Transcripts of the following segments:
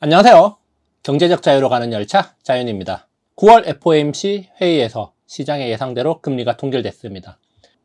안녕하세요. 경제적 자유로 가는 열차 자연입니다. 9월 FOMC 회의에서 시장의 예상대로 금리가 동결됐습니다.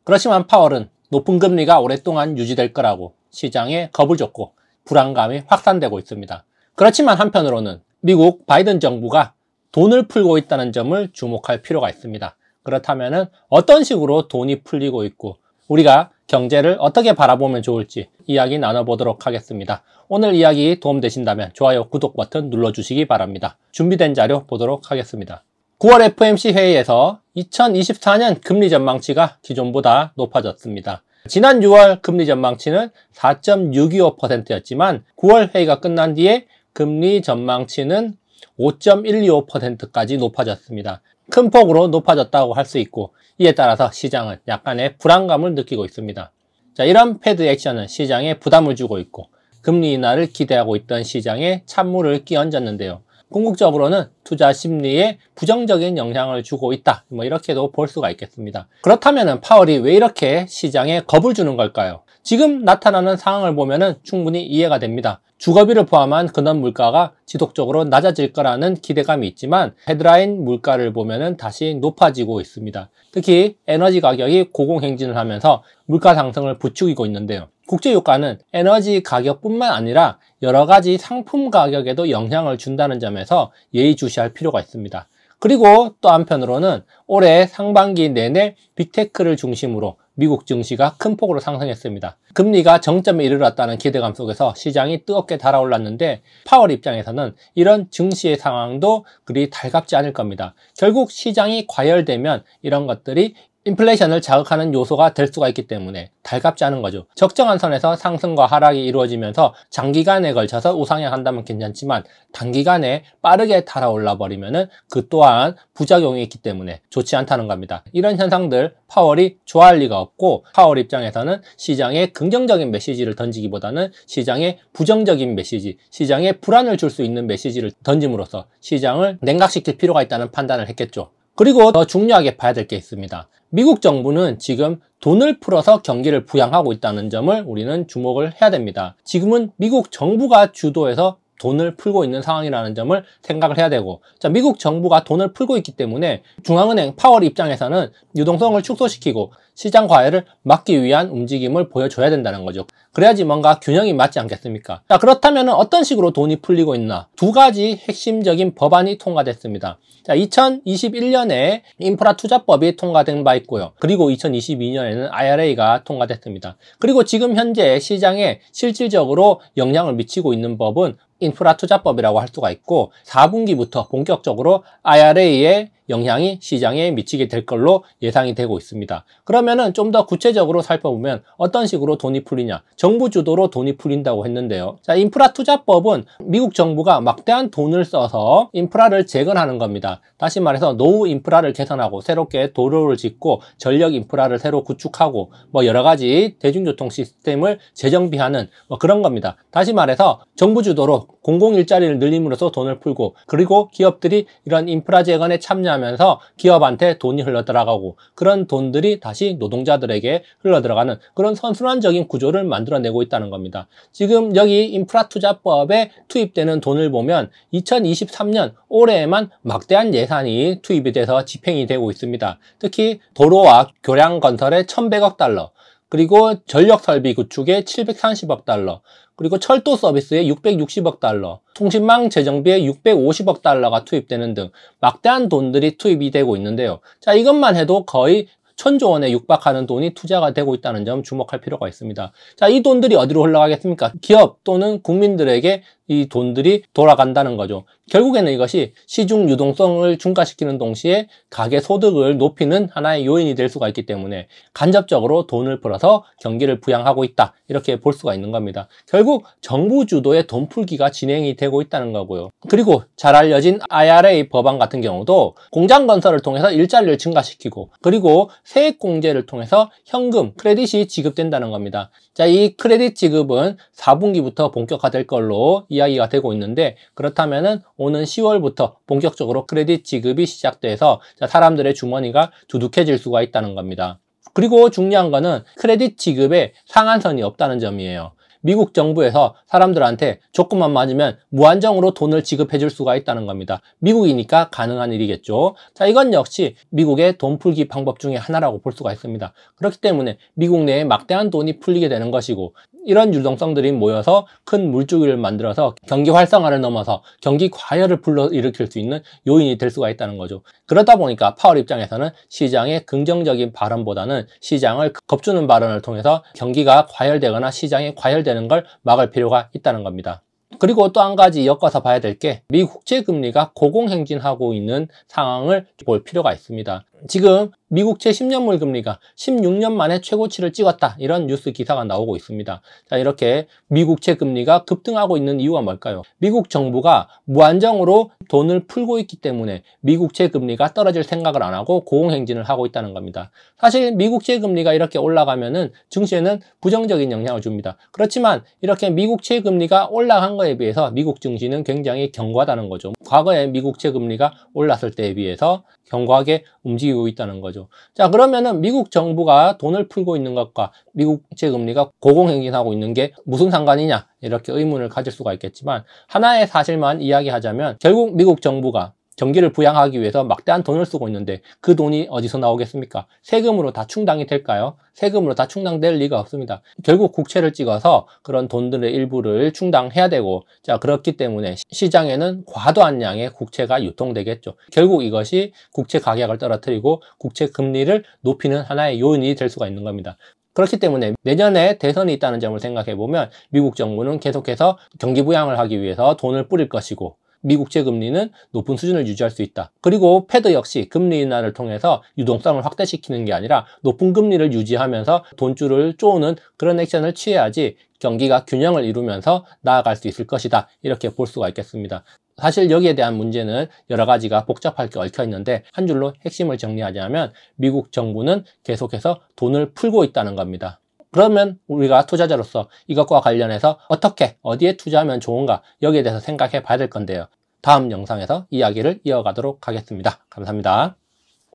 그렇지만 파월은 높은 금리가 오랫동안 유지될 거라고 시장에 겁을 줬고 불안감이 확산되고 있습니다. 그렇지만 한편으로는 미국 바이든 정부가 돈을 풀고 있다는 점을 주목할 필요가 있습니다. 그렇다면 어떤 식으로 돈이 풀리고 있고 우리가 경제를 어떻게 바라보면 좋을지 이야기 나눠보도록 하겠습니다. 오늘 이야기 도움되신다면 좋아요, 구독 버튼 눌러주시기 바랍니다. 준비된 자료 보도록 하겠습니다. 9월 FOMC 회의에서 2024년 금리 전망치가 기존보다 높아졌습니다. 지난 6월 금리 전망치는 4.625%였지만 9월 회의가 끝난 뒤에 금리 전망치는 5.125%까지 높아졌습니다. 큰 폭으로 높아졌다고 할 수 있고 이에 따라서 시장은 약간의 불안감을 느끼고 있습니다. 자, 이런 패드 액션은 시장에 부담을 주고 있고 금리 인하를 기대하고 있던 시장에 찬물을 끼얹었는데요. 궁극적으로는 투자 심리에 부정적인 영향을 주고 있다. 이렇게도 볼 수가 있겠습니다. 그렇다면 파월이 왜 이렇게 시장에 겁을 주는 걸까요? 지금 나타나는 상황을 보면 충분히 이해가 됩니다. 주거비를 포함한 근원 물가가 지속적으로 낮아질 거라는 기대감이 있지만 헤드라인 물가를 보면 다시 높아지고 있습니다. 특히 에너지 가격이 고공행진을 하면서 물가 상승을 부추기고 있는데요. 국제유가는 에너지 가격뿐만 아니라 여러 가지 상품 가격에도 영향을 준다는 점에서 예의주시할 필요가 있습니다. 그리고 또 한편으로는 올해 상반기 내내 빅테크를 중심으로 미국 증시가 큰 폭으로 상승했습니다. 금리가 정점에 이르렀다는 기대감 속에서 시장이 뜨겁게 달아올랐는데 파월 입장에서는 이런 증시의 상황도 그리 달갑지 않을 겁니다. 결국 시장이 과열되면 이런 것들이 인플레이션을 자극하는 요소가 될 수가 있기 때문에 달갑지 않은 거죠. 적정한 선에서 상승과 하락이 이루어지면서 장기간에 걸쳐서 우상향한다면 괜찮지만 단기간에 빠르게 달아올라 버리면은 그 또한 부작용이 있기 때문에 좋지 않다는 겁니다. 이런 현상들 파월이 좋아할 리가 없고 파월 입장에서는 시장에 긍정적인 메시지를 던지기보다는 시장에 부정적인 메시지, 시장에 불안을 줄 수 있는 메시지를 던짐으로써 시장을 냉각시킬 필요가 있다는 판단을 했겠죠. 그리고 더 중요하게 봐야 될 게 있습니다. 미국 정부는 지금 돈을 풀어서 경기를 부양하고 있다는 점을 우리는 주목을 해야 됩니다. 지금은 미국 정부가 주도해서 돈을 풀고 있는 상황이라는 점을 생각을 해야 되고, 자, 미국 정부가 돈을 풀고 있기 때문에 중앙은행 파월 입장에서는 유동성을 축소시키고 시장 과열을 막기 위한 움직임을 보여줘야 된다는 거죠. 그래야지 뭔가 균형이 맞지 않겠습니까? 자, 그렇다면 어떤 식으로 돈이 풀리고 있나? 두 가지 핵심적인 법안이 통과됐습니다. 자, 2021년에 인프라 투자법이 통과된 바 있고요. 그리고 2022년에는 IRA가 통과됐습니다. 그리고 지금 현재 시장에 실질적으로 영향을 미치고 있는 법은 인프라 투자법이라고 할 수가 있고 4분기부터 본격적으로 IRA의 영향이 시장에 미치게 될 걸로 예상이 되고 있습니다. 그러면은 좀 더 구체적으로 살펴보면 어떤 식으로 돈이 풀리냐? 정부 주도로 돈이 풀린다고 했는데요. 자, 인프라 투자법은 미국 정부가 막대한 돈을 써서 인프라를 재건하는 겁니다. 다시 말해서 노후 인프라를 개선하고 새롭게 도로를 짓고 전력 인프라를 새로 구축하고 여러 가지 대중교통 시스템을 재정비하는 그런 겁니다. 다시 말해서 정부 주도로 공공일자리를 늘림으로써 돈을 풀고 그리고 기업들이 이런 인프라 재건에 참여하면서 기업한테 돈이 흘러들어가고 그런 돈들이 다시 노동자들에게 흘러들어가는 그런 선순환적인 구조를 만들어내고 있다는 겁니다. 지금 여기 인프라 투자법에 투입되는 돈을 보면 2023년 올해에만 막대한 예산이 투입이 돼서 집행이 되고 있습니다. 특히 도로와 교량 건설에 1,100억 달러, 그리고 전력 설비 구축에 730억 달러, 그리고 철도 서비스에 660억 달러, 통신망 재정비에 650억 달러가 투입되는 등 막대한 돈들이 투입이 되고 있는데요. 자, 이것만 해도 거의 1,000조 원에 육박하는 돈이 투자가 되고 있다는 점 주목할 필요가 있습니다. 자, 이 돈들이 어디로 흘러가겠습니까? 기업 또는 국민들에게 이 돈들이 돌아간다는 거죠. 결국에는 이것이 시중 유동성을 증가시키는 동시에 가계 소득을 높이는 하나의 요인이 될 수가 있기 때문에 간접적으로 돈을 풀어서 경기를 부양하고 있다, 이렇게 볼 수가 있는 겁니다. 결국 정부 주도의 돈 풀기가 진행이 되고 있다는 거고요. 그리고 잘 알려진 IRA 법안 같은 경우도 공장 건설을 통해서 일자리를 증가시키고 그리고 세액공제를 통해서 현금, 크레딧이 지급된다는 겁니다. 자, 이 크레딧 지급은 4분기부터 본격화될 걸로 이야기가 되고 있는데, 그렇다면은 오는 10월부터 본격적으로 크레딧 지급이 시작돼서 사람들의 주머니가 두둑해질 수가 있다는 겁니다. 그리고 중요한 거는 크레딧 지급에 상한선이 없다는 점이에요. 미국 정부에서 사람들한테 조건만 맞으면 무한정으로 돈을 지급해 줄 수가 있다는 겁니다. 미국이니까 가능한 일이겠죠. 자, 이건 역시 미국의 돈 풀기 방법 중에 하나라고 볼 수가 있습니다. 그렇기 때문에 미국 내에 막대한 돈이 풀리게 되는 것이고, 이런 유동성들이 모여서 큰 물줄기를 만들어서 경기 활성화를 넘어서 경기 과열을 불러일으킬 수 있는 요인이 될 수가 있다는 거죠. 그러다 보니까 파월 입장에서는 시장의 긍정적인 발언보다는 시장을 겁주는 발언을 통해서 경기가 과열되거나 시장이 과열되는 걸 막을 필요가 있다는 겁니다. 그리고 또 한 가지 엮어서 봐야 될 게 미국 국채금리가 고공행진하고 있는 상황을 볼 필요가 있습니다. 지금 미국채 10년물 금리가 16년 만에 최고치를 찍었다, 이런 뉴스 기사가 나오고 있습니다. 자, 이렇게 미국채 금리가 급등하고 있는 이유가 뭘까요? 미국 정부가 무한정으로 돈을 풀고 있기 때문에 미국채 금리가 떨어질 생각을 안 하고 고공행진을 하고 있다는 겁니다. 사실 미국채 금리가 이렇게 올라가면은 증시에는 부정적인 영향을 줍니다. 그렇지만 이렇게 미국채 금리가 올라간 거에 비해서 미국 증시는 굉장히 견고하다는 거죠. 과거에 미국채 금리가 올랐을 때에 비해서 견고하게 움직이고 있다는 거죠. 자, 그러면은 미국 정부가 돈을 풀고 있는 것과 미국채 금리가 고공행진하고 있는 게 무슨 상관이냐, 이렇게 의문을 가질 수가 있겠지만, 하나의 사실만 이야기하자면 결국 미국 정부가 경기를 부양하기 위해서 막대한 돈을 쓰고 있는데 그 돈이 어디서 나오겠습니까? 세금으로 다 충당이 될까요? 세금으로 다 충당될 리가 없습니다. 결국 국채를 찍어서 그런 돈들의 일부를 충당해야 되고, 자, 그렇기 때문에 시장에는 과도한 양의 국채가 유통되겠죠. 결국 이것이 국채 가격을 떨어뜨리고 국채 금리를 높이는 하나의 요인이 될 수가 있는 겁니다. 그렇기 때문에 내년에 대선이 있다는 점을 생각해 보면 미국 정부는 계속해서 경기 부양을 하기 위해서 돈을 뿌릴 것이고, 미국채 금리는 높은 수준을 유지할 수 있다. 그리고 패드 역시 금리 인하를 통해서 유동성을 확대시키는 게 아니라 높은 금리를 유지하면서 돈줄을 쪼는 그런 액션을 취해야지 경기가 균형을 이루면서 나아갈 수 있을 것이다, 이렇게 볼 수가 있겠습니다. 사실 여기에 대한 문제는 여러 가지가 복잡하게 얽혀 있는데 한 줄로 핵심을 정리하자면 미국 정부는 계속해서 돈을 풀고 있다는 겁니다. 그러면 우리가 투자자로서 이것과 관련해서 어떻게, 어디에 투자하면 좋은가, 여기에 대해서 생각해 봐야 될 건데요. 다음 영상에서 이야기를 이어가도록 하겠습니다. 감사합니다.